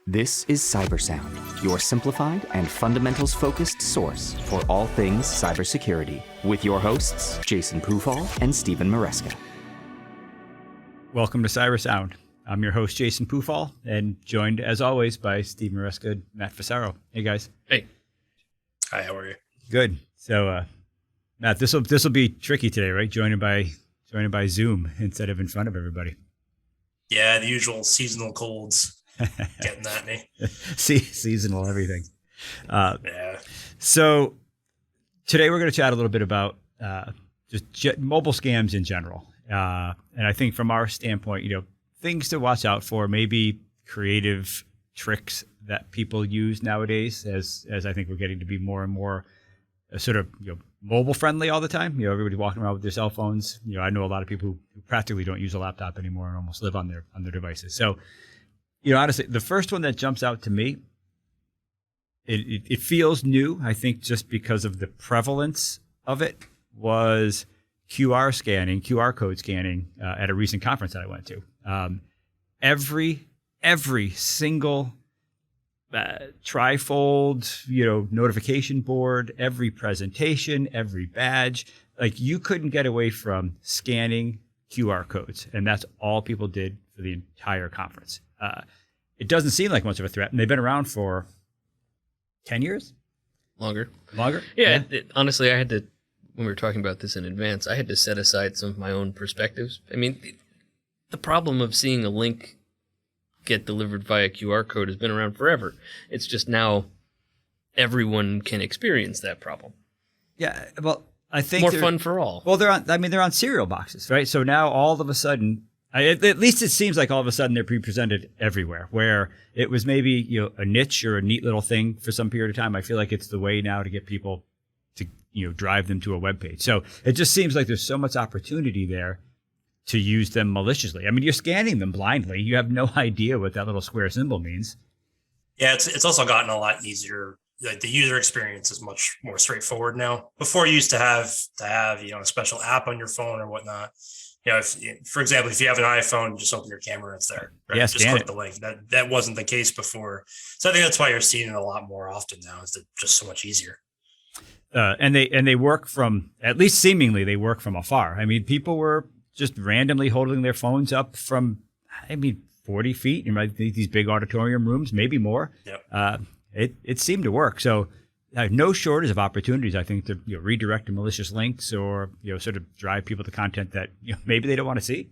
This is Cybersound, your simplified and fundamentals-focused source for all things cybersecurity, with your hosts, Jason Pufall and Stephen Maresca. Welcome to Cybersound. I'm your host, Jason Pufall, and joined, as always, by Steve Maresca and Matt Fasaro. Hey, guys. Hey. Hi, how are you? Good. So, Matt, this will be tricky today, right? Joining by Zoom instead of in front of everybody. Yeah, the usual seasonal colds getting at me. Seasonal everything. Yeah. So today we're going to chat a little bit about just mobile scams in general. And I think from our standpoint, things to watch out for, maybe creative tricks that people use nowadays as I think we're getting to be more and more sort of mobile friendly all the time. Everybody walking around with their cell phones. I know a lot of people who practically don't use a laptop anymore and almost live on their devices. So, honestly, the first one that jumps out to me, it feels new, I think, just because of the prevalence of it, was QR code scanning at a recent conference that I went to. Every single trifold, notification board, every presentation, every badge, like you couldn't get away from scanning QR codes. And that's all people did for the entire conference. It doesn't seem like much of a threat. And they've been around for 10 years? Longer? Yeah. Honestly, I had to, when we were talking about this in advance, I had to set aside some of my own perspectives. I mean, the problem of seeing a link get delivered via QR code has been around forever. It's just now everyone can experience that problem. Yeah, well, I think more fun for all. Well, they're on cereal boxes, right? So now all of a sudden, at least it seems like all of a sudden they're pre-presented everywhere, where it was maybe a niche or a neat little thing for some period of time. I feel like it's the way now to get people to drive them to a web page. So it just seems like there's so much opportunity there to use them maliciously. I mean, you're scanning them blindly. You have no idea what that little square symbol means. Yeah, it's also gotten a lot easier. Like the user experience is much more straightforward now. Before, you used to have a special app on your phone or whatnot. For example, if you have an iPhone, just open your camera, it's there. Right? Yeah, just click the link. That wasn't the case before. So I think that's why you're seeing it a lot more often now. It's just so much easier. And they work from, at least seemingly, they work from afar. I mean, people were just randomly holding their phones up from, 40 feet in these big auditorium rooms, maybe more. Yep. It seemed to work. So no shortage of opportunities, I think, to redirect to malicious links or sort of drive people to content that maybe they don't want to see.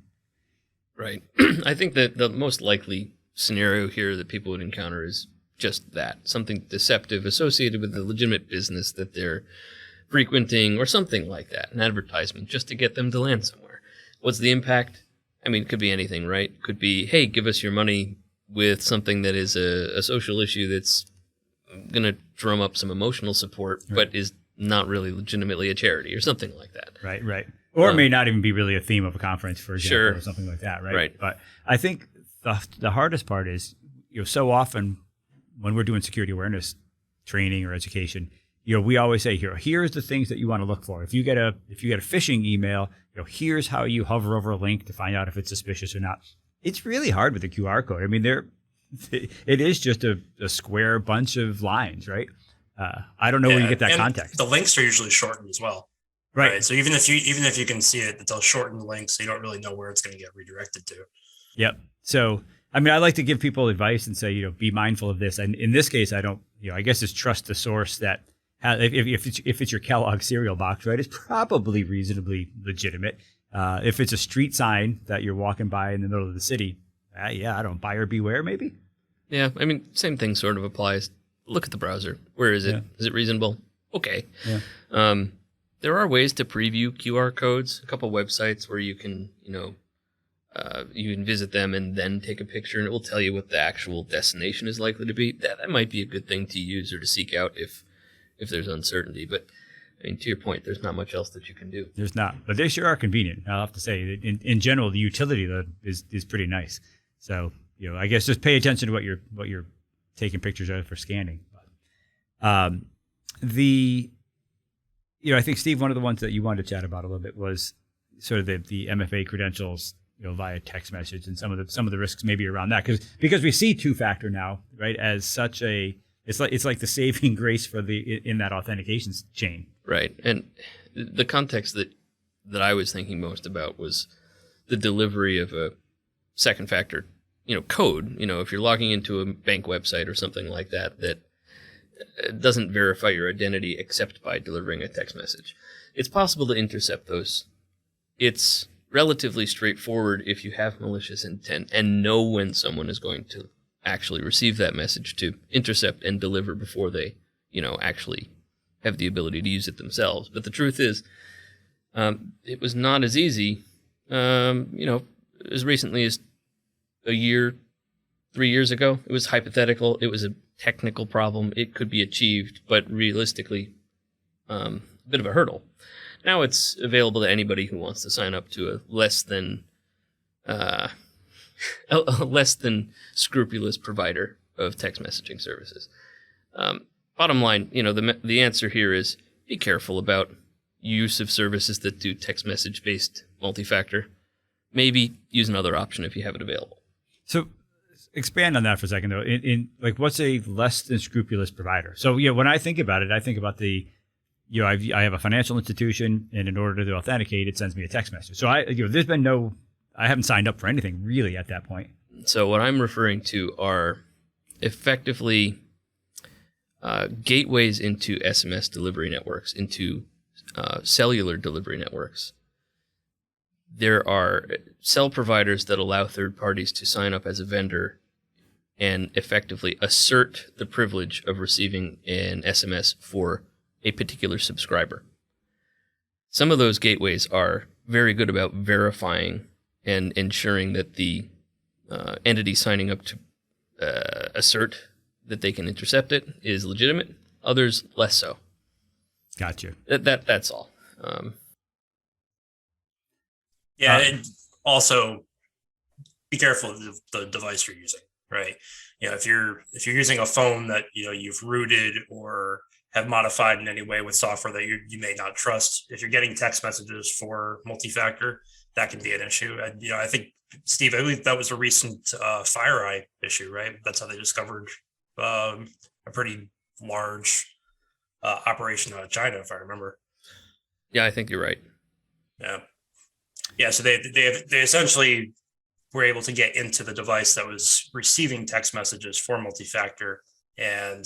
Right. I think that the most likely scenario here that people would encounter is just that, something deceptive associated with the legitimate business that they're frequenting or something like that, an advertisement just to get them to land somewhere. What's the impact? I mean, it could be anything, right? It could be, hey, give us your money with something that is a social issue that's going to drum up some emotional support, right, but is not really legitimately a charity or something like that. Right. Or it may not even be really a theme of a conference, for example, sure, or something like that, right? Right. But I think the hardest part is, so often when we're doing security awareness training or education, we always say, here's the things that you want to look for. If you get a phishing email, here's how you hover over a link to find out if it's suspicious or not. It's really hard with the QR code. I mean, it is just a square bunch of lines, right? I don't know where you get that context. The links are usually shortened as well. Right. So even if you can see it, they'll shorten the link, so you don't really know where it's going to get redirected to. Yep. So, I like to give people advice and say, be mindful of this. And in this case, I don't, I guess it's trust the source that, if it's your Kellogg cereal box, right, it's probably reasonably legitimate. If it's a street sign that you're walking by in the middle of the city, I don't, buyer beware, maybe. Yeah, same thing sort of applies. Look at the browser. Where is it? Yeah. Is it reasonable? Okay. Yeah. There are ways to preview QR codes. A couple websites where you can, you can visit them and then take a picture, and it will tell you what the actual destination is likely to be. That might be a good thing to use or to seek out if there's uncertainty. But to your point, there's not much else that you can do. There's not, but they sure are convenient. I'll have to say, in general, the utility is pretty nice. So I guess just pay attention to what you're taking pictures of for scanning. I think, Steve, one of the ones that you wanted to chat about a little bit was sort of the MFA credentials via text message, and some of the risks maybe around that because we see two-factor now, right, as such it's like the saving grace for in that authentication chain. Right. And the context that I was thinking most about was the delivery of a second factor, code. If you're logging into a bank website or something like that doesn't verify your identity except by delivering a text message. It's possible to intercept those. It's relatively straightforward if you have malicious intent and know when someone is going to actually receive that message to intercept and deliver before they, actually have the ability to use it themselves. But the truth is, it was not as easy, as recently as a year, 3 years ago. It was hypothetical. It was a technical problem. It could be achieved, but realistically, a bit of a hurdle. Now it's available to anybody who wants to sign up to a less than scrupulous provider of text messaging services. Bottom line, the answer here is be careful about use of services that do text message based multi-factor. Maybe use another option if you have it available. So expand on that for a second, though. In like, what's a less than scrupulous provider? So when I think about it, I think about I have a financial institution, and in order to authenticate, it sends me a text message. So there's been I haven't signed up for anything really at that point. So what I'm referring to are effectively gateways into SMS delivery networks, into cellular delivery networks. There are cell providers that allow third parties to sign up as a vendor and effectively assert the privilege of receiving an SMS for a particular subscriber. Some of those gateways are very good about verifying and ensuring that the entity signing up to assert that they can intercept it is legitimate. Others, less so. Gotcha. That's all. And also be careful of the device you're using, right? If you're using a phone that you've rooted or have modified in any way with software that you may not trust, if you're getting text messages for multi-factor, that can be an issue. And, I think, Steve, I believe that was a recent FireEye issue, right? That's how they discovered a pretty large operation out of China, if I remember. Yeah, I think you're right. Yeah. So they essentially were able to get into the device that was receiving text messages for multi-factor, and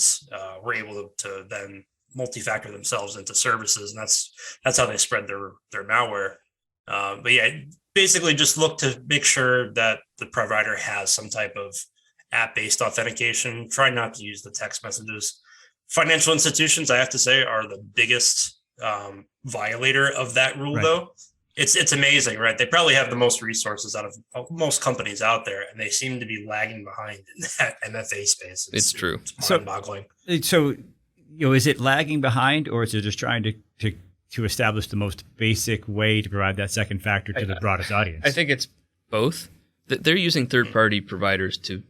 were able to then multi-factor themselves into services, and that's how they spread their malware. But yeah, basically just look to make sure that the provider has some type of app-based authentication. Try not to use the text messages. Financial institutions, I have to say, are the biggest violator of that rule, right? Though. It's amazing, right? They probably have the most resources out of most companies out there, and they seem to be lagging behind in that MFA space. It's true. It's mind-boggling. So, is it lagging behind, or is it just trying to establish the most basic way to provide that second factor to the broadest audience? I think it's both. They're using third-party providers to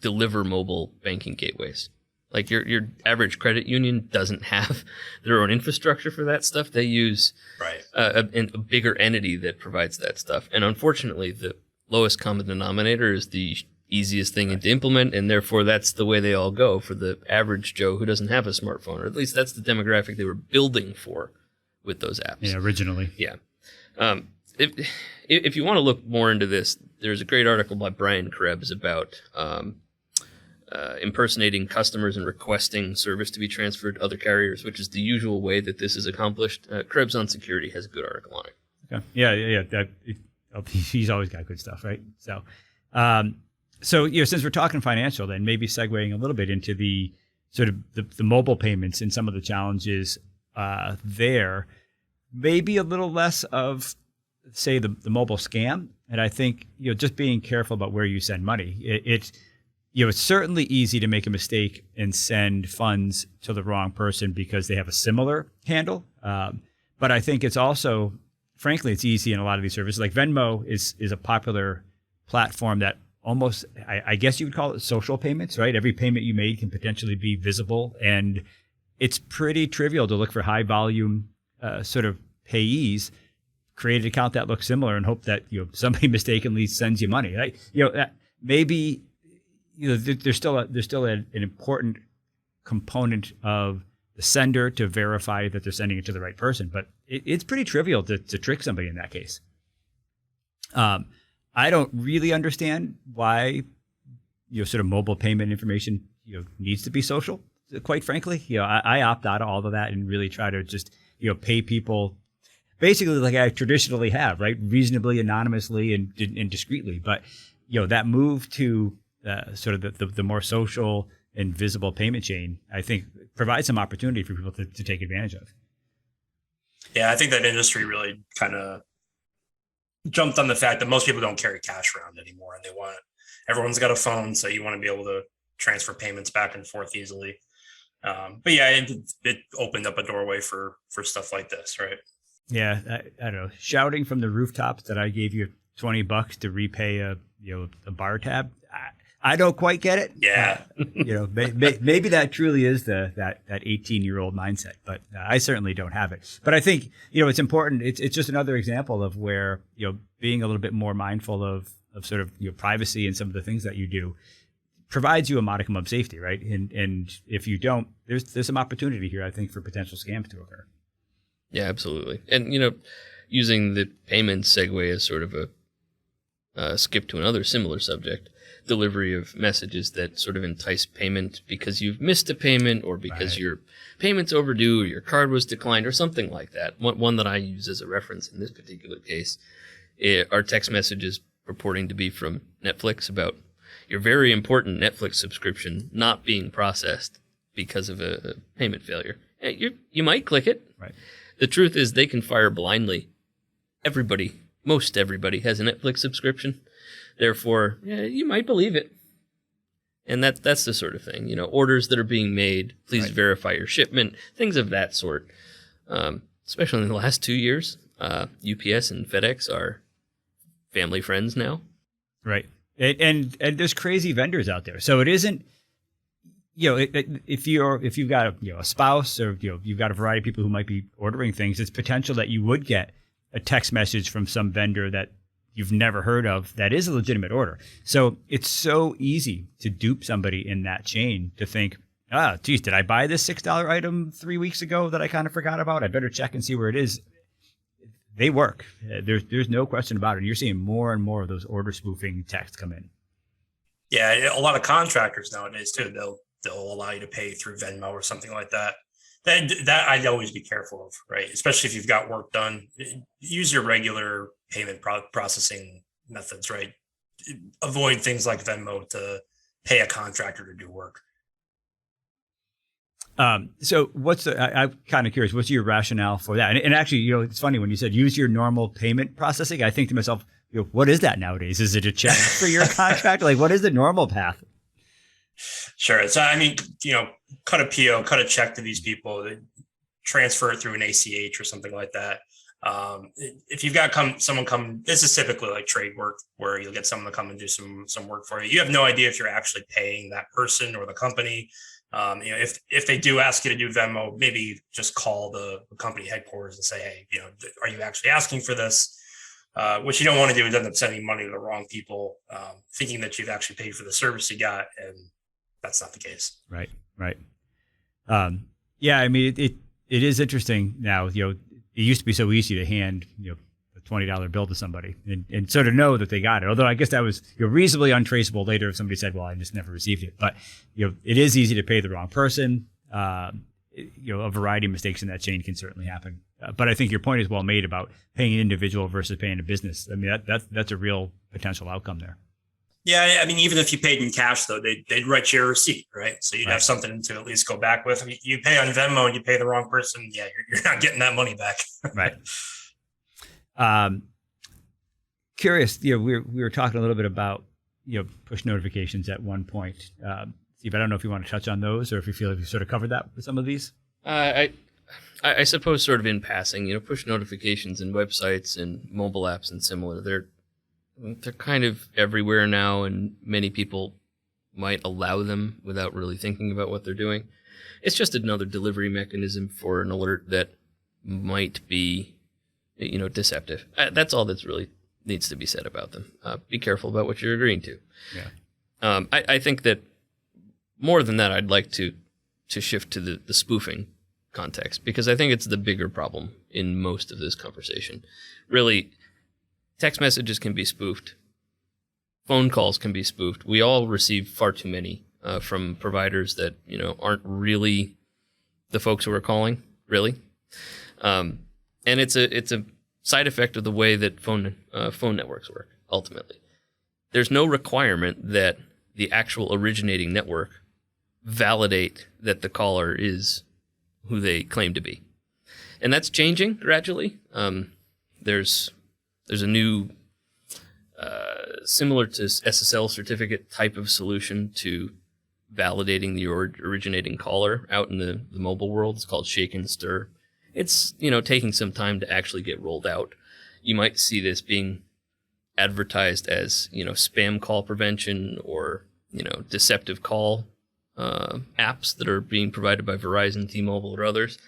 deliver mobile banking gateways. Like your average credit union doesn't have their own infrastructure for that stuff. They use a bigger entity that provides that stuff. And unfortunately, the lowest common denominator is the easiest thing to implement, and therefore that's the way they all go for the average Joe who doesn't have a smartphone, or at least that's the demographic they were building for with those apps. Yeah, originally. Yeah. If you want to look more into this, there's a great article by Brian Krebs about impersonating customers and requesting service to be transferred to other carriers, which is the usual way that this is accomplished. Krebs on Security has a good article on it. Okay. Yeah. He's always got good stuff, right? So, since we're talking financial, then maybe segueing a little bit into the sort of the mobile payments and some of the challenges there, maybe a little less of, say, the mobile scam. And I think, just being careful about where you send money. It's certainly easy to make a mistake and send funds to the wrong person because they have a similar handle. But I think it's also, frankly, it's easy in a lot of these services. Like Venmo is a popular platform that almost, I guess you would call it social payments, right? Every payment you made can potentially be visible. And it's pretty trivial to look for high volume sort of payees. create an account that looks similar and hope that somebody mistakenly sends you money. Right? Maybe there's still an important component of the sender to verify that they're sending it to the right person, but it's pretty trivial to trick somebody in that case. I don't really understand why sort of mobile payment information needs to be social. Quite frankly, I opt out of all of that and really try to just pay people basically like I traditionally have, right? Reasonably, anonymously, and discreetly. But that move to sort of the more social and visible payment chain, I think, provides some opportunity for people to take advantage of. Yeah, I think that industry really kind of jumped on the fact that most people don't carry cash around anymore, and everyone's got a phone, so you want to be able to transfer payments back and forth easily. But yeah, it opened up a doorway for stuff like this, right? Yeah, I don't know. Shouting from the rooftops that I gave you $20 to repay a bar tab. I don't quite get it. Yeah, maybe that truly is that 18-year-old mindset, but I certainly don't have it. But I think it's important. It's just another example of where being a little bit more mindful of sort of privacy and some of the things that you do provides you a modicum of safety, right? And if you don't, there's some opportunity here, I think, for potential scams to occur. Yeah, absolutely. And using the payment segue as sort of a skip to another similar subject, delivery of messages that sort of entice payment because you've missed a payment or because your payment's overdue or your card was declined or something like that. One that I use as a reference in this particular case are text messages purporting to be from Netflix about your very important Netflix subscription not being processed because of a payment failure. You might click it. Right. The truth is they can fire blindly. Most everybody has a Netflix subscription. Therefore, you might believe it. And that's the sort of thing. Orders that are being made, please verify your shipment, things of that sort. Especially in the last 2 years, UPS and FedEx are family friends now. Right. And there's crazy vendors out there. So it isn't, if you've got a spouse or you've got a variety of people who might be ordering things, it's potential that you would get a text message from some vendor that you've never heard of that is a legitimate order. So it's so easy to dupe somebody in that chain to think, geez, did I buy this $6 item 3 weeks ago that I kind of forgot about? I better check and see where it is. They work. There's no question about it. And you're seeing more and more of those order spoofing texts come in. Yeah, a lot of contractors nowadays too. They'll allow you to pay through Venmo or something like that. That I'd always be careful of, right? Especially if you've got work done. Use your regular payment processing methods, right? Avoid things like Venmo to pay a contractor to do work. So I'm kind of curious, what's your rationale for that? And actually, it's funny when you said use your normal payment processing, I think to myself, what is that nowadays? Is it a check for your contract? Like, what is the normal path? Sure. So, I mean, cut a PO, cut a check to these people, transfer it through an ACH or something like that. If you've got someone come, this is typically like trade work where you'll get someone to come and do some work for you. You have no idea if you're actually paying that person or the company. If they do ask you to do Venmo, maybe just call the company headquarters and say, hey, are you actually asking for this? What you don't want to do is end up sending money to the wrong people, thinking that you've actually paid for the service you got, and that's not the case. Right. Yeah, I mean, it is interesting now. It used to be so easy to hand a $20 bill to somebody and sort of know that they got it. Although I guess that was reasonably untraceable later if somebody said, well, I just never received it. But it is easy to pay the wrong person. A variety of mistakes in that chain can certainly happen. But I think your point is well made about paying an individual versus paying a business. I mean, that's a real potential outcome there. Yeah, I mean, even if you paid in cash, though, they'd write you a receipt, right? So you'd have something to at least go back with. You pay on Venmo and you pay the wrong person, yeah, you're not getting that money back. Right. Curious, we were talking a little bit about push notifications at one point. Steve, I don't know if you want to touch on those or if you feel like you sort of covered that with some of these. I suppose sort of in passing, push notifications in websites and mobile apps and similar. They're kind of everywhere now, and many people might allow them without really thinking about what they're doing. It's just another delivery mechanism for an alert that might be deceptive. That's all that's really needs to be said about them. Be careful about what you're agreeing to. Yeah. I think that more than that, I'd like to shift to the spoofing context, because I think it's the bigger problem in most of this conversation. Really, text messages can be spoofed. Phone calls can be spoofed. We all receive far too many from providers that aren't really the folks who are calling, really. And it's a side effect of the way that phone networks work. Ultimately, there's no requirement that the actual originating network validate that the caller is who they claim to be, and that's changing gradually. There's a new similar to SSL certificate type of solution to validating the originating caller out in the mobile world. It's called Shake and Stir. It's taking some time to actually get rolled out. You might see this being advertised as spam call prevention or deceptive call apps that are being provided by Verizon, T-Mobile, or others.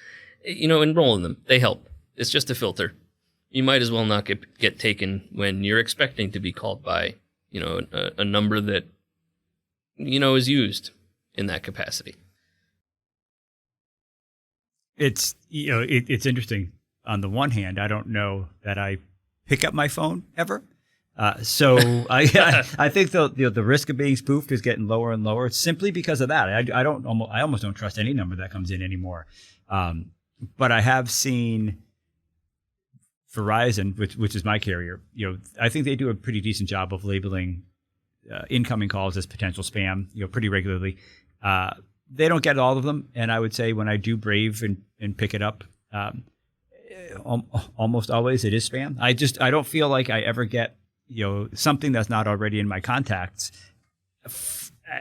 Enroll in them. They help. It's just a filter. You might as well not get taken when you're expecting to be called by a number that is used in that capacity. It's it's interesting. On the one hand, I don't know that I pick up my phone ever. So I think the risk of being spoofed is getting lower and lower simply because of that. I almost don't trust any number that comes in anymore. But I have seen Verizon, which is my carrier. I think they do a pretty decent job of labeling incoming calls as potential spam. Pretty regularly. They don't get all of them, and I would say when I do brave and pick it up, almost always it is spam. I don't feel like I ever get something that's not already in my contacts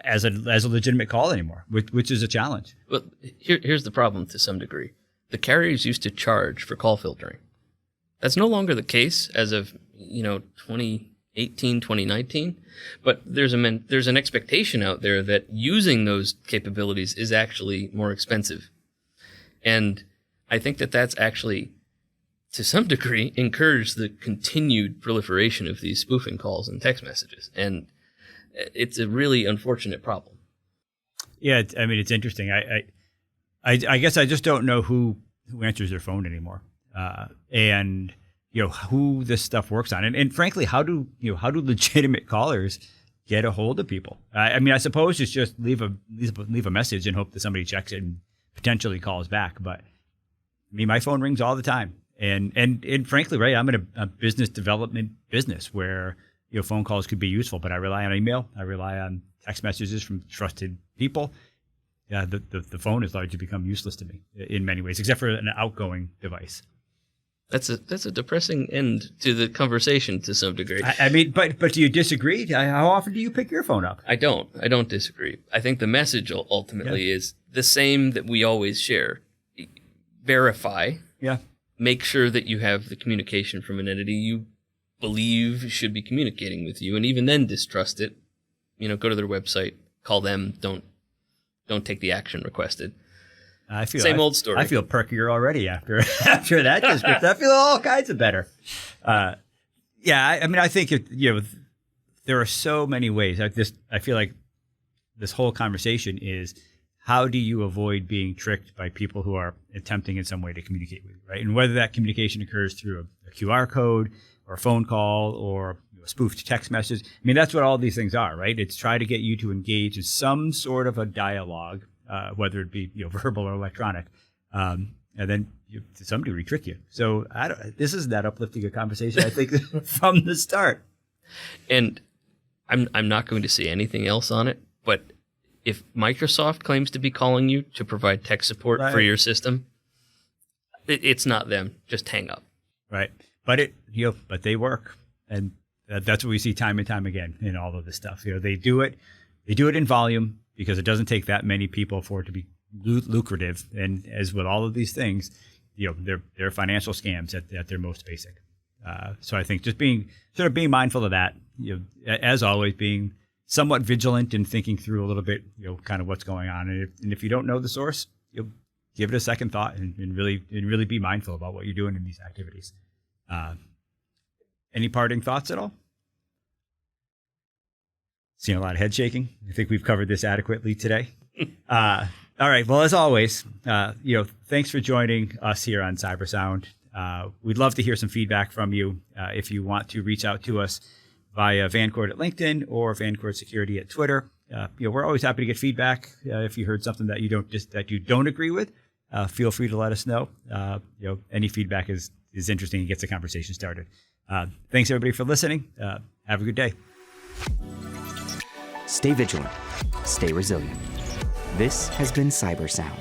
as a legitimate call anymore, which is a challenge. Well, here's the problem to some degree. The carriers used to charge for call filtering. That's no longer the case as of 2018, 2019. But there's an expectation out there that using those capabilities is actually more expensive, and I think that that's actually, to some degree, encouraged the continued proliferation of these spoofing calls and text messages, and it's a really unfortunate problem. Yeah, it's interesting. I guess I just don't know who answers their phone anymore, and who this stuff works on, and frankly, how do legitimate callers get a hold of people? I suppose it's just leave a message and hope that somebody checks it and potentially calls back. But my phone rings all the time, and frankly, right, I'm in a business development business where phone calls could be useful, but I rely on email, I rely on text messages from trusted people. The phone has largely become useless to me in many ways, except for an outgoing device. That's a depressing end to the conversation to some degree. But do you disagree? How often do you pick your phone up? I don't disagree. I think the message ultimately is the same that we always share. Verify. Yeah. Make sure that you have the communication from an entity you believe should be communicating with you, and even then distrust it. Go to their website, call them. Don't take the action requested. Same old story. I feel perkier already after that description. I feel all kinds of better. I think there are so many ways. I feel like this whole conversation is, how do you avoid being tricked by people who are attempting in some way to communicate with you, right? And whether that communication occurs through a QR code or a phone call or a spoofed text message. That's what all these things are, right? It's try to get you to engage in some sort of a dialogue, whether it be verbal or electronic, and then to some degree trick you. So this isn't that uplifting a conversation, I think, from the start. And I'm not going to say anything else on it, but if Microsoft claims to be calling you to provide tech support for your system, it's not them. Just hang up. Right, but but they work, and that's what we see time and time again in all of this stuff. They do it in volume, because it doesn't take that many people for it to be lucrative. And as with all of these things, they're financial scams at their most basic. So I think just being mindful of that, as always, being somewhat vigilant and thinking through a little bit, kind of what's going on. And if you don't know the source, give it a second thought and really be mindful about what you're doing in these activities. Any parting thoughts at all? Seeing a lot of head shaking. I think we've covered this adequately today. All right. Well, as always, thanks for joining us here on Cybersound. We'd love to hear some feedback from you. If you want to reach out to us via Vancord at LinkedIn or Vancord Security at Twitter, we're always happy to get feedback. If you heard something that you don't agree with, feel free to let us know. Any feedback is interesting and gets the conversation started. Thanks everybody for listening. Have a good day. Stay vigilant. Stay resilient. This has been Cybersound.